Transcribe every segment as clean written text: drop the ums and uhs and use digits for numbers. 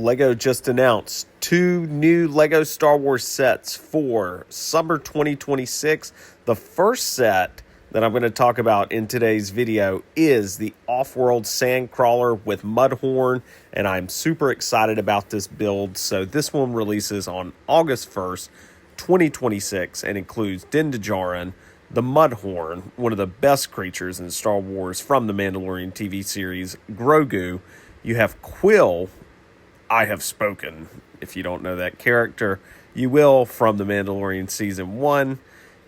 LEGO just announced 2 new LEGO Star Wars sets for summer 2026. The first set that I'm going to talk about in today's video is the off-world Sandcrawler with Mudhorn, and I'm super excited about this build. So this one releases on August 1st, 2026, and includes Din Djarin, the Mudhorn, one of the best creatures in Star Wars from the Mandalorian TV series, Grogu. You have Quill, I Have Spoken. If you don't know that character, you will from the Mandalorian Season 1.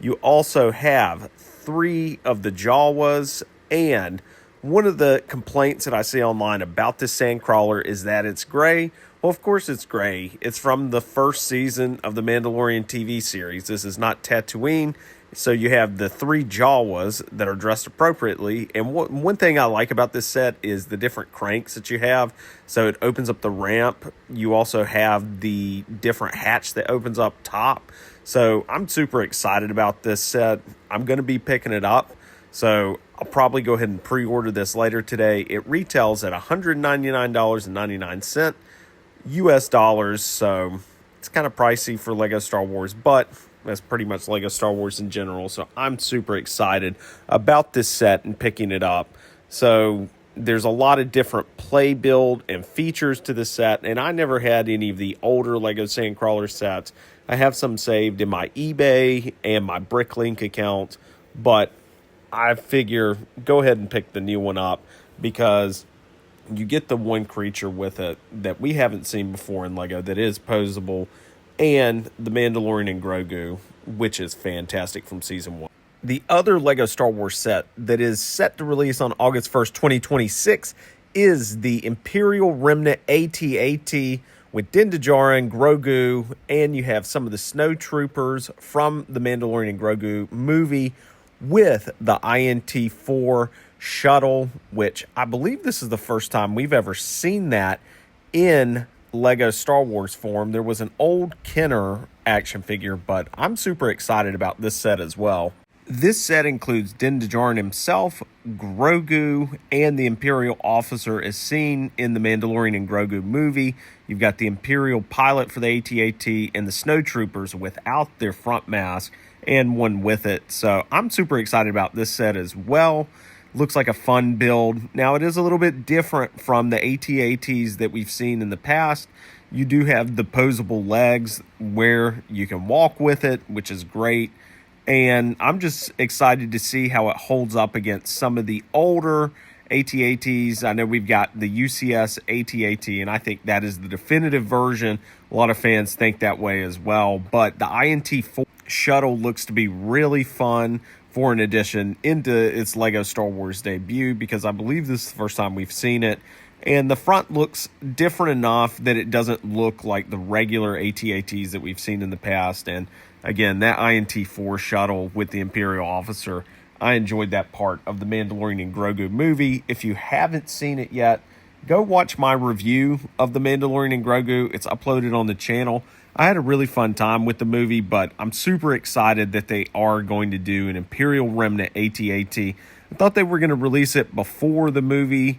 You also have 3 of the Jawas, and one of the complaints that I see online about this Sandcrawler is that it's gray. Well, of course it's gray. It's from the first season of the Mandalorian TV series. This is not Tatooine. So you have the 3 Jawas that are dressed appropriately. And one thing I like about this set is the different cranks that you have. So it opens up the ramp. You also have the different hatch that opens up top. So I'm super excited about this set. I'm going to be picking it up. So I'll probably go ahead and pre-order this later today. It retails at $199.99 US dollars. So it's kind of pricey for LEGO Star Wars, but that's pretty much LEGO Star Wars in general. So I'm super excited about this set and picking it up. So there's a lot of different play build and features to the set, and I never had any of the older LEGO Sandcrawler sets. I have some saved in my eBay and my Bricklink account, but I figure go ahead and pick the new one up because you get the one creature with it that we haven't seen before in LEGO that is posable, and the Mandalorian and Grogu, which is fantastic from Season 1. The other LEGO Star Wars set that is set to release on August 1st, 2026 is the Imperial Remnant AT-AT with Din Djarin, Grogu, and you have some of the snow troopers from the Mandalorian and Grogu movie with the INT-4 Shuttle, which I believe this is the first time we've ever seen that in LEGO Star Wars form. There was an old Kenner action figure, but I'm super excited about this set as well. This set includes Din Djarin himself, Grogu, and the Imperial officer as seen in the Mandalorian and Grogu movie. You've got the Imperial pilot for the AT-AT and the snow troopers without their front mask and one with it. So I'm super excited about this set as well. Looks like a fun build. Now, it is a little bit different from the AT-ATs that we've seen in the past. You do have the posable legs where you can walk with it, which is great. And I'm just excited to see how it holds up against some of the older AT-ATs. I know we've got the UCS AT-AT, and I think that is the definitive version. A lot of fans think that way as well. But the INT-4 Shuttle looks to be really fun for an addition into its LEGO Star Wars debut, because I believe this is the first time we've seen it. And the front looks different enough that it doesn't look like the regular AT-ATs that we've seen in the past. And again, that INT-4 Shuttle with the Imperial officer, I enjoyed that part of the Mandalorian and Grogu movie. If you haven't seen it yet, go watch my review of the Mandalorian and Grogu. It's uploaded on the channel. I had a really fun time with the movie, but I'm super excited that they are going to do an Imperial Remnant AT-AT. I thought they were going to release it before the movie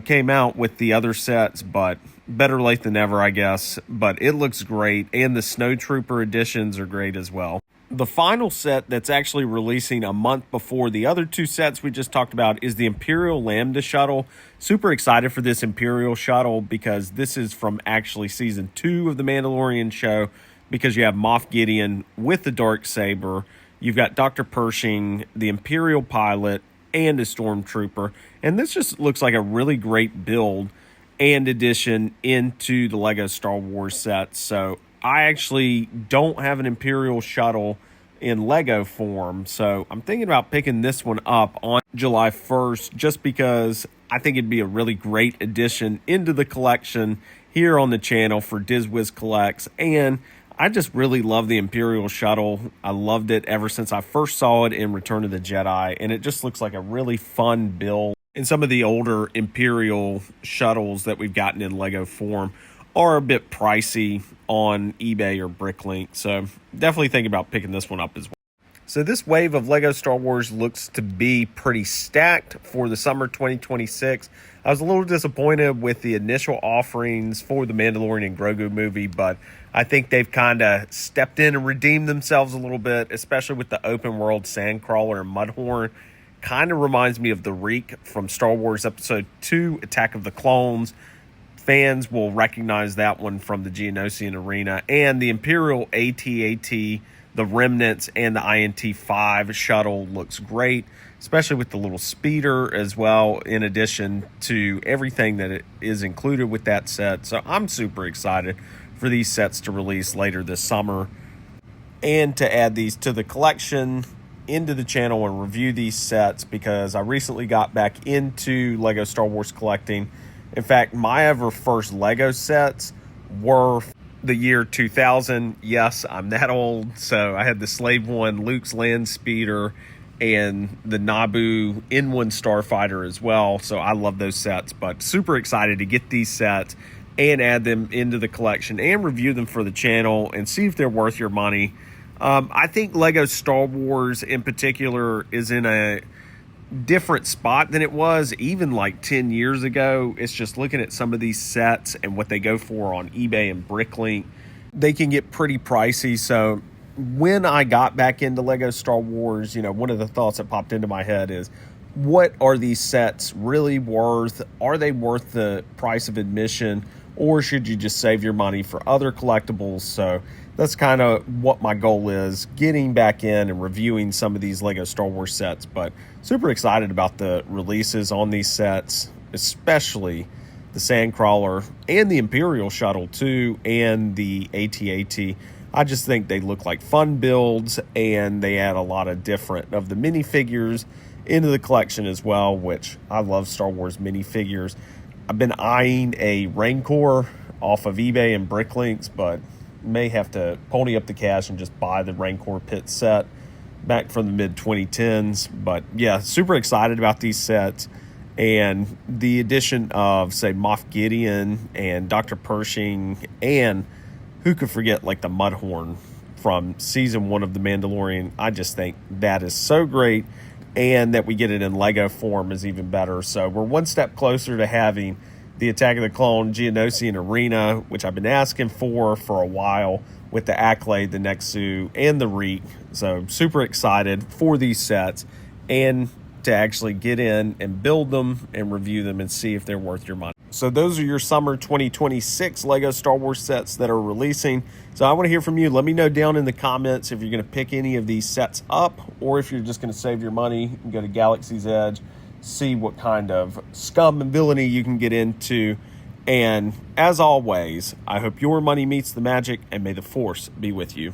came out with the other sets, but better late than never, I guess. But it looks great, and the Snow Trooper editions are great as well. The final set that's actually releasing a month before the other 2 sets we just talked about is the Imperial Lambda Shuttle. Super excited for this Imperial Shuttle because this is from actually Season 2 of the Mandalorian show, because you have Moff Gideon with the Darksaber. You've got Dr. Pershing, the Imperial pilot, and a Stormtrooper. And this just looks like a really great build and addition into the LEGO Star Wars set. So I actually don't have an Imperial Shuttle in LEGO form, so I'm thinking about picking this one up on July 1st just because I think it'd be a really great addition into the collection here on the channel for DizWiz Collects. And I just really love the Imperial Shuttle. I loved it ever since I first saw it in Return of the Jedi, and it just looks like a really fun build. And some of the older Imperial shuttles that we've gotten in LEGO form are a bit pricey on eBay or Bricklink, so definitely think about picking this one up as well. So this wave of LEGO Star Wars looks to be pretty stacked for the summer 2026. I was a little disappointed with the initial offerings for the Mandalorian and Grogu movie, but I think they've kind of stepped in and redeemed themselves a little bit, especially with the open world Sandcrawler and Mudhorn. Kind of reminds me of the Reek from Star Wars Episode 2, Attack of the Clones. Fans will recognize that one from the Geonosian Arena. And the Imperial AT-AT, the Remnants, and the INT-5 shuttle looks great, especially with the little speeder as well, in addition to everything that is included with that set. So I'm super excited for these sets to release later this summer and to add these to the collection, into the channel, and review these sets, because I recently got back into LEGO Star Wars collecting. In fact, my ever first LEGO sets were the year 2000. Yes, I'm that old. So I had the Slave One Luke's Land Speeder and the Naboo N1 Starfighter as well. So I love those sets, but super excited to get these sets and add them into the collection and review them for the channel and see if they're worth your money. I think LEGO Star Wars in particular is in a different spot than it was even like 10 years ago. It's just looking at some of these sets and what they go for on eBay and Bricklink, they can get pretty pricey. So when I got back into LEGO Star Wars, one of the thoughts that popped into my head is, what are these sets really worth? Are they worth the price of admission, or should you just save your money for other collectibles? So that's kind of what my goal is, getting back in and reviewing some of these LEGO Star Wars sets. But super excited about the releases on these sets, especially the Sandcrawler and the Imperial Shuttle too, and the AT-AT. I just think they look like fun builds, and they add a lot of different of the minifigures into the collection as well, which I love Star Wars minifigures. I've been eyeing a Rancor off of eBay and Bricklinks, but may have to pony up the cash and just buy the Rancor pit set back from the mid-2010s. But yeah, super excited about these sets, and the addition of, say, Moff Gideon and Dr. Pershing, and who could forget like the Mudhorn from season 1 of The Mandalorian. I just think that is so great, and that we get it in LEGO form is even better. So we're one step closer to having the Attack of the Clone Geonosian Arena, which I've been asking for a while, with the Accolade, the Nexu, and the Reek. So super excited for these sets and to actually get in and build them and review them and see if they're worth your money. So those are your summer 2026 LEGO Star Wars sets that are releasing. So I want to hear from you. Let me know down in the comments if you're going to pick any of these sets up, or if you're just going to save your money and go to Galaxy's Edge, see what kind of scum and villainy you can get into. And as always, I hope your money meets the magic, and may the Force be with you.